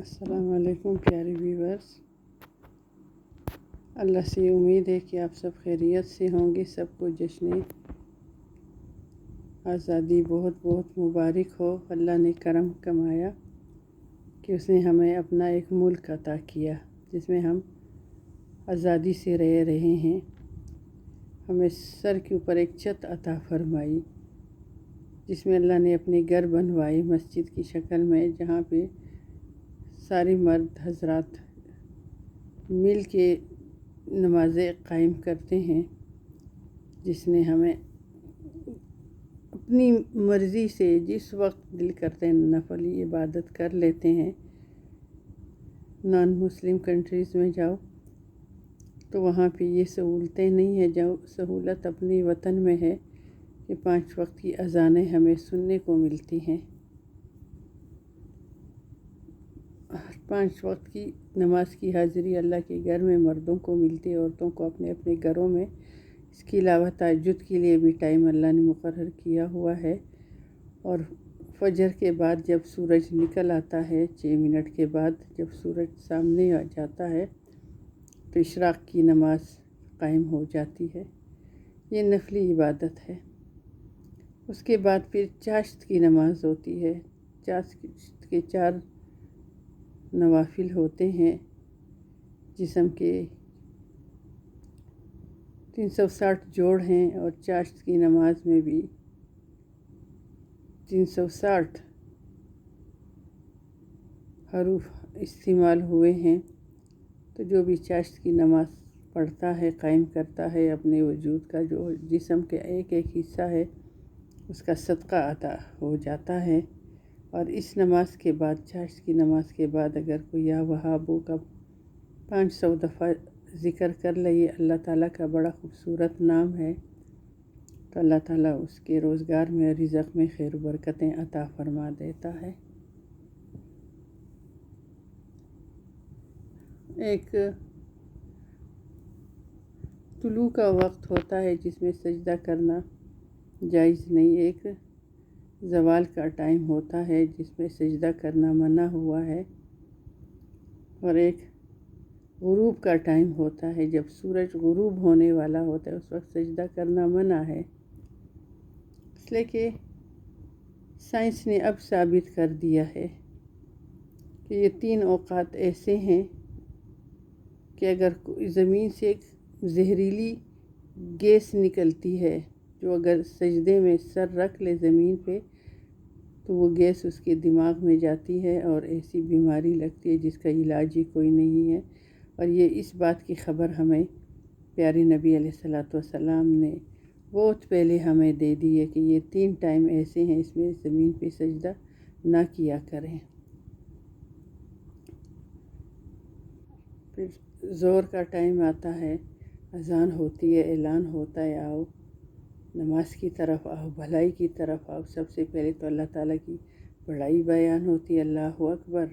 السلام علیکم پیارے ویورز، اللہ سے امید ہے کہ آپ سب خیریت سے ہوں گے۔ سب کو جشن آزادی بہت بہت مبارک ہو۔ اللہ نے کرم کمایا کہ اس نے ہمیں اپنا ایک ملک عطا کیا جس میں ہم آزادی سے رہ رہے ہیں۔ ہمیں سر کے اوپر ایک چھت عطا فرمائی جس میں اللہ نے اپنے گھر بنوائے مسجد کی شکل میں، جہاں پہ سارے مرد حضرات مل کے نمازیں قائم کرتے ہیں، جس نے ہمیں اپنی مرضی سے جس وقت دل کرتے ہیں نفلی عبادت کر لیتے ہیں۔ نان مسلم کنٹریز میں جاؤ تو وہاں پہ یہ سہولتیں نہیں ہیں۔ جو سہولت اپنے وطن میں ہے کہ 5 وقت کی اذانیں ہمیں سننے کو ملتی ہیں، 5 وقت کی نماز کی حاضری اللہ کے گھر میں مردوں کو ملتی ہے، عورتوں کو اپنے اپنے گھروں میں۔ اس کے علاوہ تہجد کے لیے بھی ٹائم اللہ نے مقرر کیا ہوا ہے، اور فجر کے بعد جب سورج نکل آتا ہے 6 منٹ کے بعد، جب سورج سامنے آ جاتا ہے تو اشراق کی نماز قائم ہو جاتی ہے۔ یہ نفلی عبادت ہے۔ اس کے بعد پھر چاشت کی نماز ہوتی ہے۔ چاشت کے 4 نوافل ہوتے ہیں، جسم کے 360 جوڑ ہیں، اور چاشت کی نماز میں بھی 360 حروف استعمال ہوئے ہیں۔ تو جو بھی چاشت کی نماز پڑھتا ہے، قائم کرتا ہے، اپنے وجود کا جو جسم کے ایک ایک حصہ ہے اس کا صدقہ عطا ہو جاتا ہے۔ اور اس نماز کے بعد، چاشت کی نماز کے بعد، اگر کوئی یا وہابو کا 500 دفعہ ذکر کر لے، یہ اللہ تعالیٰ کا بڑا خوبصورت نام ہے، تو اللہ تعالیٰ اس کے روزگار میں، رزق میں خیر و برکتیں عطا فرما دیتا ہے۔ ایک طلوع کا وقت ہوتا ہے جس میں سجدہ کرنا جائز نہیں، ایک زوال کا ٹائم ہوتا ہے جس میں سجدہ کرنا منع ہوا ہے، اور ایک غروب کا ٹائم ہوتا ہے جب سورج غروب ہونے والا ہوتا ہے، اس وقت سجدہ کرنا منع ہے۔ اس لیے کہ سائنس نے اب ثابت کر دیا ہے کہ یہ 3 اوقات ایسے ہیں کہ اگر زمین سے ایک زہریلی گیس نکلتی ہے، جو اگر سجدے میں سر رکھ لے زمین پہ تو وہ گیس اس کے دماغ میں جاتی ہے، اور ایسی بیماری لگتی ہے جس کا علاج ہی کوئی نہیں ہے۔ اور یہ اس بات کی خبر ہمیں پیارے نبی علیہ السلام نے بہت پہلے ہمیں دے دی ہے کہ یہ 3 ٹائم ایسے ہیں، اس میں زمین پہ سجدہ نہ کیا کریں۔ پھر ظہر کا ٹائم آتا ہے، اذان ہوتی ہے، اعلان ہوتا ہے، آؤ نماز کی طرف آؤ، بھلائی کی طرف آؤ۔ سب سے پہلے تو اللہ تعالیٰ کی بڑائی بیان ہوتی ہے، اللہ اکبر۔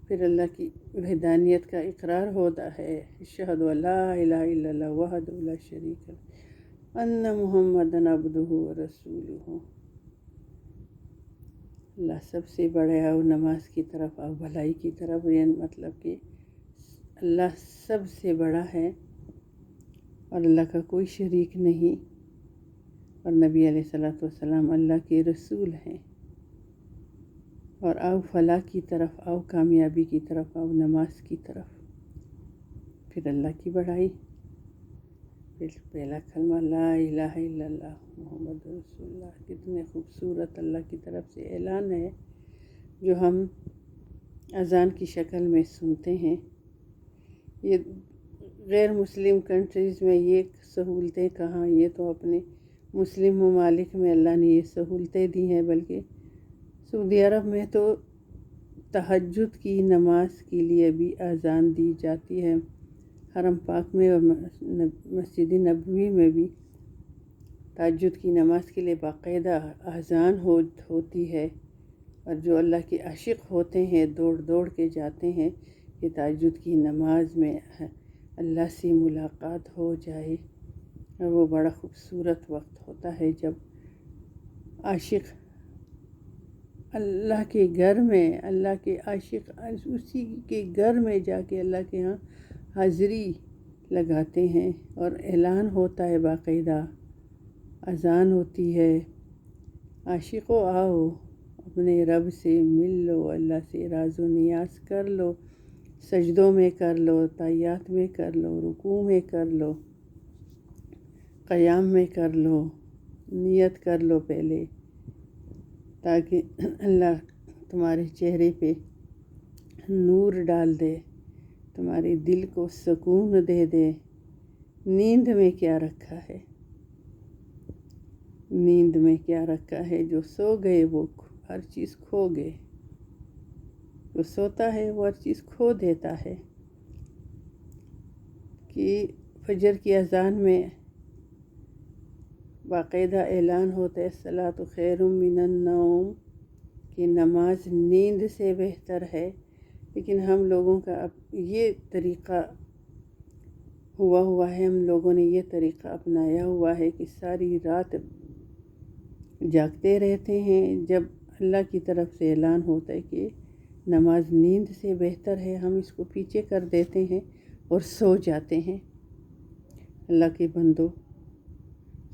پھر اللہ کی وحدانیت کا اقرار ہوتا ہے، اشہد ان لا الہ الا اللہ وحدہ لا شریک لہ ان محمدًا عبدہ ورسولہ۔ اللہ سب سے بڑے، آؤ نماز کی طرف آؤ، بھلائی کی طرف، یعنی مطلب کہ اللہ سب سے بڑا ہے اور اللہ کا کوئی شریک نہیں، اور نبی علیہ السلام اللہ کے رسول ہیں۔ اور آؤ فلاح کی طرف، آؤ کامیابی کی طرف، آؤ نماز کی طرف۔ پھر اللہ کی بڑائی، پھر پہلا کلمہ لا الہ الا اللہ محمد رسول اللہ۔ کتنے خوبصورت اللہ کی طرف سے اعلان ہے جو ہم اذان کی شکل میں سنتے ہیں۔ یہ غیر مسلم کنٹریز میں یہ سہولتیں کہاں، یہ تو اپنے مسلم ممالک میں اللہ نے یہ سہولتیں دی ہیں، بلکہ سعودی عرب میں تو تہجد کی نماز کے لیے بھی اذان دی جاتی ہے۔ حرم پاک میں اور مسجد نبوی میں بھی تہجد کی نماز کے لیے باقاعدہ اذان ہوتی ہے، اور جو اللہ کے عاشق ہوتے ہیں دوڑ دوڑ کے جاتے ہیں کہ تہجد کی نماز میں اللہ سے ملاقات ہو جائے۔ اور وہ بڑا خوبصورت وقت ہوتا ہے جب عاشق اللہ کے گھر میں، اللہ کے عاشق اسی کے گھر میں جا کے اللہ کے ہاں حاضری لگاتے ہیں، اور اعلان ہوتا ہے، باقاعدہ اذان ہوتی ہے، عاشقو آؤ اپنے رب سے مل لو، اللہ سے راز و نیاز کر لو، سجدوں میں کر لو، تحیات میں کر لو، رکوع میں کر لو، قیام میں کر لو، نیت کر لو پہلے، تاکہ اللہ تمہارے چہرے پہ نور ڈال دے، تمہارے دل کو سکون دے دے۔ نیند میں کیا رکھا ہے؟ نیند میں کیا رکھا ہے؟ جو سو گئے وہ ہر چیز کھو گئے، جو سوتا ہے وہ ہر چیز کھو دیتا ہے۔ کہ فجر کی اذان میں باقاعدہ اعلان ہوتا ہے الصلاۃ خیر من النوم، کہ نماز نیند سے بہتر ہے، لیکن ہم لوگوں کا اب یہ طریقہ ہوا ہے، ہم لوگوں نے یہ طریقہ اپنایا ہوا ہے کہ ساری رات جاگتے رہتے ہیں۔ جب اللہ کی طرف سے اعلان ہوتا ہے کہ نماز نیند سے بہتر ہے، ہم اس کو پیچھے کر دیتے ہیں اور سو جاتے ہیں۔ اللہ کے بندو،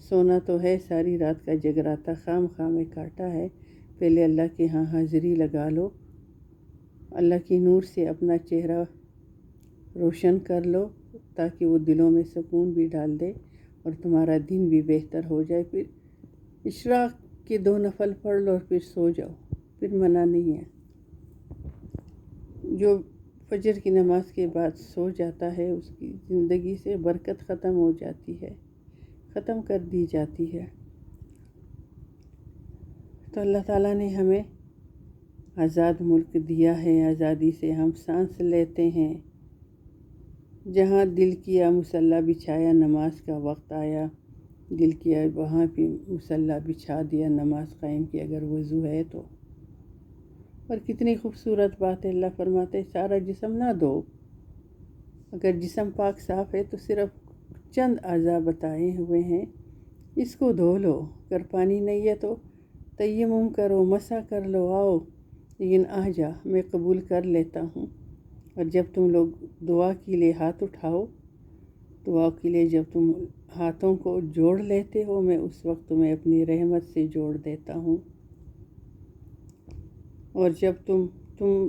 سونا تو ہے، ساری رات کا جگراتا خام میں کاٹا ہے، پہلے اللہ کے ہاں حاضری لگا لو، اللہ کی نور سے اپنا چہرہ روشن کر لو، تاکہ وہ دلوں میں سکون بھی ڈال دے اور تمہارا دن بھی بہتر ہو جائے۔ پھر اشراق کے 2 نفل پڑھ لو اور پھر سو جاؤ، پھر منع نہیں ہے۔ جو فجر کی نماز کے بعد سو جاتا ہے، اس کی زندگی سے برکت ختم ہو جاتی ہے، ختم کر دی جاتی ہے۔ تو اللہ تعالیٰ نے ہمیں آزاد ملک دیا ہے، آزادی سے ہم سانس لیتے ہیں۔ جہاں دل کیا مصلی بچھایا، نماز کا وقت آیا، دل کیا وہاں پہ مصلی بچھا دیا، نماز قائم کی، اگر وضو ہے تو۔ اور کتنی خوبصورت بات ہے، اللہ فرماتے ہیں سارا جسم نہ دو، اگر جسم پاک صاف ہے تو صرف چند اعضاء بتائے ہوئے ہیں، اس کو دھو لو، اگر پانی نہیں ہے تو تیمم کرو، مسح کر لو، آؤ لیکن آ جا، میں قبول کر لیتا ہوں۔ اور جب تم لوگ دعا کے لیے ہاتھ اٹھاؤ، دعا کے لیے جب تم ہاتھوں کو جوڑ لیتے ہو، میں اس وقت تمہیں اپنی رحمت سے جوڑ دیتا ہوں۔ اور جب تم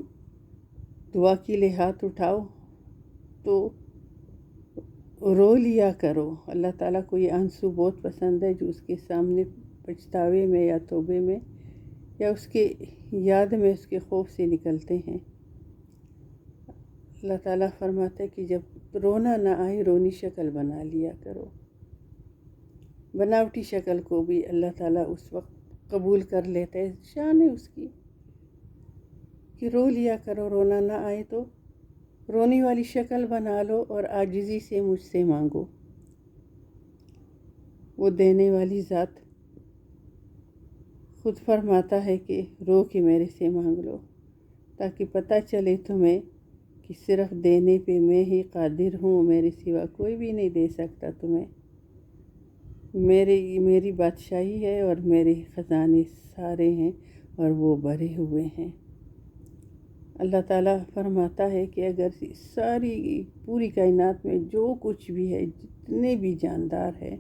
دعا کے لیے ہاتھ اٹھاؤ تو رو لیا کرو، اللہ تعالیٰ کو یہ آنسو بہت پسند ہے، جو اس کے سامنے پچھتاوے میں یا توبے میں یا اس کے یاد میں، اس کے خوف سے نکلتے ہیں۔ اللہ تعالیٰ فرماتا ہے کہ جب رونا نہ آئے، رونی شکل بنا لیا کرو۔ بناوٹی شکل کو بھی اللہ تعالیٰ اس وقت قبول کر لیتا ہے، شان ہے اس کی کہ رو لیا کرو، رونا نہ آئے تو رونی والی شکل بنا لو اور عاجزی سے مجھ سے مانگو۔ وہ دینے والی ذات خود فرماتا ہے کہ رو کے میرے سے مانگ لو، تاکہ پتہ چلے تمہیں کہ صرف دینے پہ میں ہی قادر ہوں، میرے سوا کوئی بھی نہیں دے سکتا تمہیں۔ میری بادشاہی ہے اور میرے خزانے سارے ہیں اور وہ بھرے ہوئے ہیں۔ اللہ تعالیٰ فرماتا ہے کہ اگر ساری پوری کائنات میں جو کچھ بھی ہے، جتنے بھی جاندار ہیں،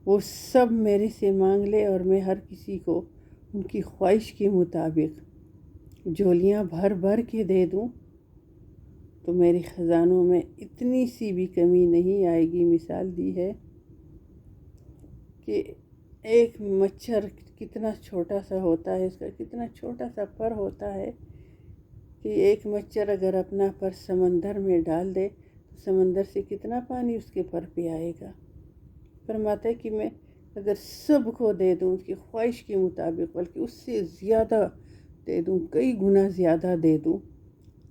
وہ سب میرے سے مانگ لے اور میں ہر کسی کو ان کی خواہش کے مطابق جھولیاں بھر بھر کے دے دوں، تو میرے خزانوں میں اتنی سی بھی کمی نہیں آئے گی۔ مثال دی ہے کہ ایک مچھر کتنا چھوٹا سا ہوتا ہے، اس کا کتنا چھوٹا سا پر ہوتا ہے کہ ایک مچھر اگر اپنا پر سمندر میں ڈال دے تو سمندر سے کتنا پانی اس کے پر پہ آئے گا۔ فرماتا ہے کہ میں اگر سب کو دے دوں اس کی خواہش کے مطابق، بلکہ اس سے زیادہ دے دوں، کئی گنا زیادہ دے دوں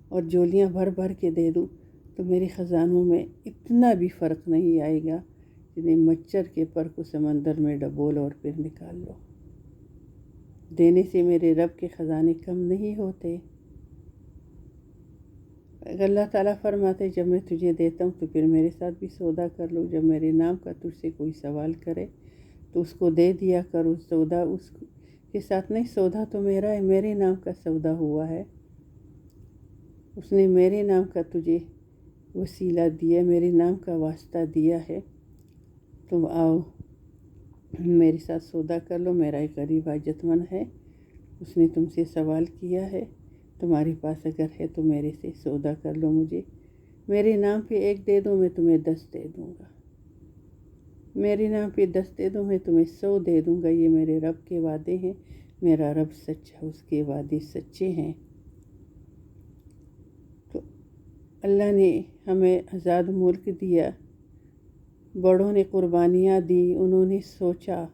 اور جھولیاں بھر بھر کے دے دوں، تو میرے خزانوں میں اتنا بھی فرق نہیں آئے گا، جتنے مچھر کے پر کو سمندر میں ڈبول اور پھر نکال لو۔ دینے سے میرے رب کے خزانے کم نہیں ہوتے۔ اگر اللہ تعالیٰ فرماتے جب میں تجھے دیتا ہوں تو پھر میرے ساتھ بھی سودا کر لو، جب میرے نام کا تجھ سے کوئی سوال کرے تو اس کو دے دیا کر، اس سودا اس کے ساتھ نہیں، سودا تو میرا ہے، میرے نام کا سودا ہوا ہے، اس نے میرے نام کا تجھے وسیلہ دیا، میرے نام کا واسطہ دیا ہے، تم آؤ میرے ساتھ سودا کر لو۔ میرا ایک غریب حاجت مند ہے، اس نے تم سے سوال کیا ہے، تمہارے پاس اگر ہے تو میرے سے سودا کر لو، مجھے میرے نام پہ 1 دے دو، میں تمہیں 10 دے دوں گا، میرے نام پہ 10 دے دو، میں تمہیں 100 دے دوں گا۔ یہ میرے رب کے وعدے ہیں، میرا رب سچا، اس کے وعدے سچے ہیں۔ تو اللہ نے ہمیں آزاد ملک دیا، بڑوں نے قربانیاں دی، انہوں نے سوچا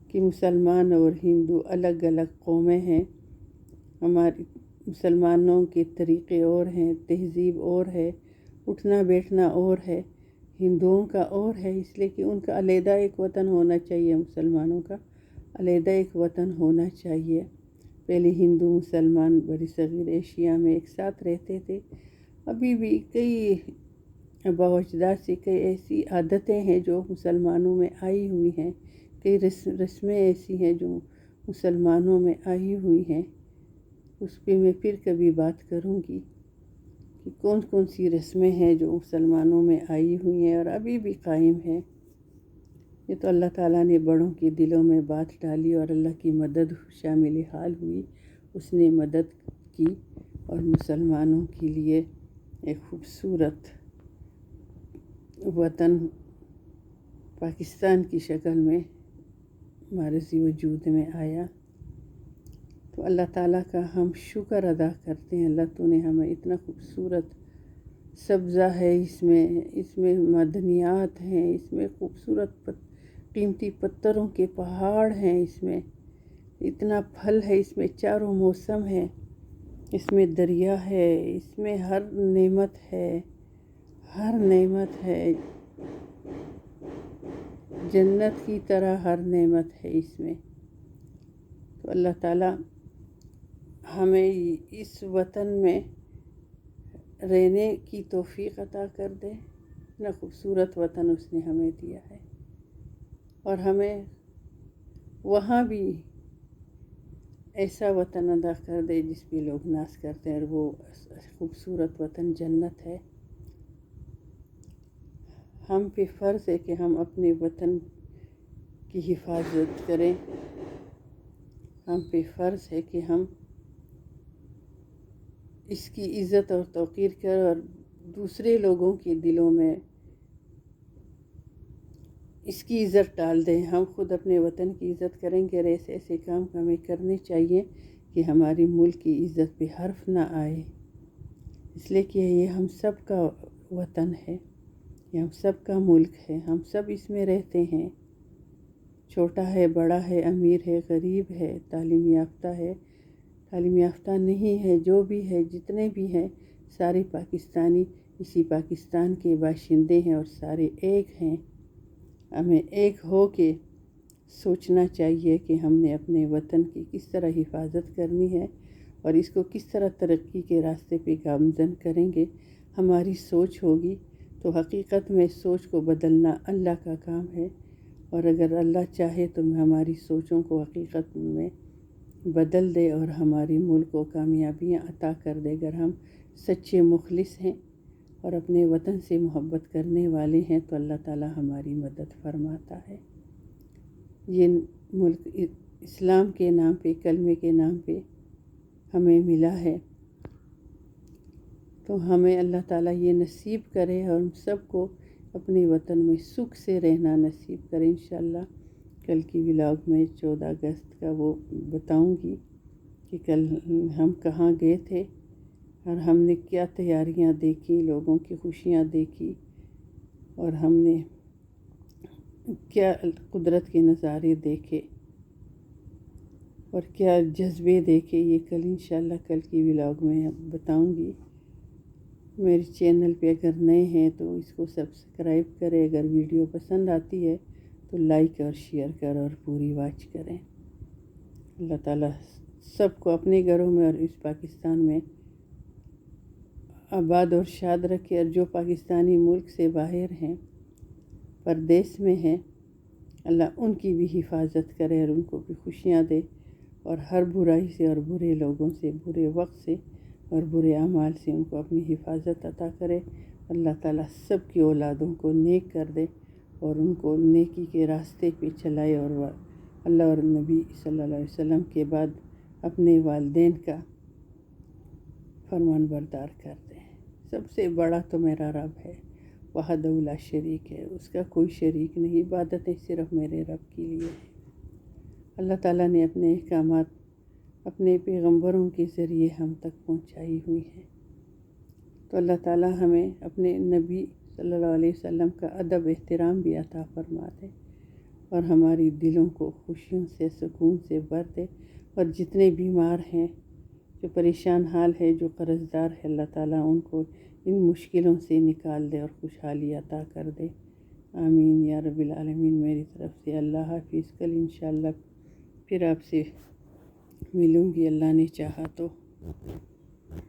کہ مسلمان اور ہندو الگ الگ قومیں ہیں، ہماری مسلمانوں کے طریقے اور ہیں، تہذیب اور ہے، اٹھنا بیٹھنا اور ہے، ہندوؤں کا اور ہے، اس لیے کہ ان کا علیحدہ ایک وطن ہونا چاہیے، مسلمانوں کا علیحدہ ایک وطن ہونا چاہیے۔ پہلے ہندو مسلمان بر صغیر ایشیا میں ایک ساتھ رہتے تھے، ابھی بھی کئی باوجداد سے کئی ایسی عادتیں ہیں جو مسلمانوں میں آئی ہوئی ہیں، کئی رسمیں ایسی ہیں جو مسلمانوں میں آئی ہوئی ہیں، اس پہ میں پھر کبھی بات کروں گی کہ کون کون سی رسمیں ہیں جو مسلمانوں میں آئی ہوئی ہیں اور ابھی بھی قائم ہیں۔ یہ تو اللہ تعالیٰ نے بڑوں کے دلوں میں بات ڈالی اور اللہ کی مدد شامل حال ہوئی، اس نے مدد کی اور مسلمانوں کے لیے ایک خوبصورت وطن پاکستان کی شکل میں ہمارے وجود میں آیا۔ تو اللہ تعالیٰ کا ہم شکر ادا کرتے ہیں، اللہ تو نے ہمیں اتنا خوبصورت سبزہ ہے، اس میں معدنیات ہیں، اس میں خوبصورت قیمتی پتھروں کے پہاڑ ہیں، اس میں اتنا پھل ہے، اس میں چاروں موسم ہے، اس میں دریا ہے، اس میں ہر نعمت ہے، ہر نعمت ہے، جنت کی طرح ہر نعمت ہے اس میں۔ تو اللہ تعالیٰ ہمیں اس وطن میں رہنے کی توفیق عطا کر دے، اتنا خوبصورت وطن اس نے ہمیں دیا ہے، اور ہمیں وہاں بھی ایسا وطن عطا کر دے جس پہ لوگ ناز کرتے ہیں، اور وہ خوبصورت وطن جنت ہے۔ ہم پہ فرض ہے کہ ہم اپنے وطن کی حفاظت کریں، ہم پہ فرض ہے کہ ہم اس کی عزت اور توقیر کریں اور دوسرے لوگوں کے دلوں میں اس کی عزت ڈال دیں۔ ہم خود اپنے وطن کی عزت کریں گے اور ایسے ایسے کام ہمیں کرنے چاہیے کہ ہماری ملک کی عزت پہ حرف نہ آئے، اس لیے کہ یہ ہم سب کا وطن ہے، یہ ہم سب کا ملک ہے، ہم سب اس میں رہتے ہیں، چھوٹا ہے، بڑا ہے، امیر ہے، غریب ہے، تعلیم یافتہ ہے، تعلیم یافتہ نہیں ہے، جو بھی ہے، جتنے بھی ہیں، سارے پاکستانی اسی پاکستان کے باشندے ہیں اور سارے ایک ہیں۔ ہمیں ایک ہو کے سوچنا چاہیے کہ ہم نے اپنے وطن کی کس طرح حفاظت کرنی ہے اور اس کو کس طرح ترقی کے راستے پہ گامزن کریں گے۔ ہماری سوچ ہوگی تو حقیقت میں سوچ کو بدلنا اللہ کا کام ہے، اور اگر اللہ چاہے تو ہماری سوچوں کو حقیقت میں بدل دے اور ہماری ملک کو کامیابیاں عطا کر دے۔ اگر ہم سچے مخلص ہیں اور اپنے وطن سے محبت کرنے والے ہیں تو اللہ تعالیٰ ہماری مدد فرماتا ہے۔ یہ ملک اسلام کے نام پہ، کلمے کے نام پہ ہمیں ملا ہے، تو ہمیں اللہ تعالیٰ یہ نصیب کرے اور ہم سب کو اپنے وطن میں سکھ سے رہنا نصیب کرے۔ انشاءاللہ کل کی ولاگ میں 14 اگست کا وہ بتاؤں گی کہ کل ہم کہاں گئے تھے اور ہم نے کیا تیاریاں دیکھی، لوگوں کی خوشیاں دیکھی، اور ہم نے کیا قدرت کے نظارے دیکھے اور کیا جذبے دیکھے، یہ کل انشاءاللہ کل کی ولاگ میں بتاؤں گی۔ میرے چینل پہ اگر نئے ہیں تو اس کو سبسکرائب کریں، اگر ویڈیو پسند آتی ہے تو لائک اور شیئر کریں اور پوری واچ کریں۔ اللہ تعالیٰ سب کو اپنے گھروں میں اور اس پاکستان میں آباد اور شاد رکھے، اور جو پاکستانی ملک سے باہر ہیں، پردیس میں ہیں، اللہ ان کی بھی حفاظت کرے اور ان کو بھی خوشیاں دے اور ہر برائی سے اور برے لوگوں سے، برے وقت سے اور برے اعمال سے ان کو اپنی حفاظت عطا کرے۔ اللہ تعالیٰ سب کی اولادوں کو نیک کر دے اور ان کو نیکی کے راستے پہ چلائے، اور وہ اللہ اور نبی صلی اللہ علیہ وسلم کے بعد اپنے والدین کا فرمان بردار کر دے۔ سب سے بڑا تو میرا رب ہے، وحدہ لا شریک ہے، اس کا کوئی شریک نہیں، عبادتیں صرف میرے رب کے لیے ہیں۔ اللہ تعالیٰ نے اپنے احکامات اپنے پیغمبروں کے ذریعے ہم تک پہنچائی ہوئی ہیں، تو اللہ تعالیٰ ہمیں اپنے نبی صلی اللہ علیہ وسلم کا ادب احترام بھی عطا فرما دے اور ہماری دلوں کو خوشیوں سے، سکون سے بھر دے، اور جتنے بیمار ہیں، جو پریشان حال ہے، جو قرض دار ہے، اللہ تعالیٰ ان کو ان مشکلوں سے نکال دے اور خوشحالی عطا کر دے۔ آمین یا رب العالمین۔ میری طرف سے اللہ حافظ۔ کل انشاءاللہ پھر آپ سے ملوں گی، اللہ نے چاہا تو۔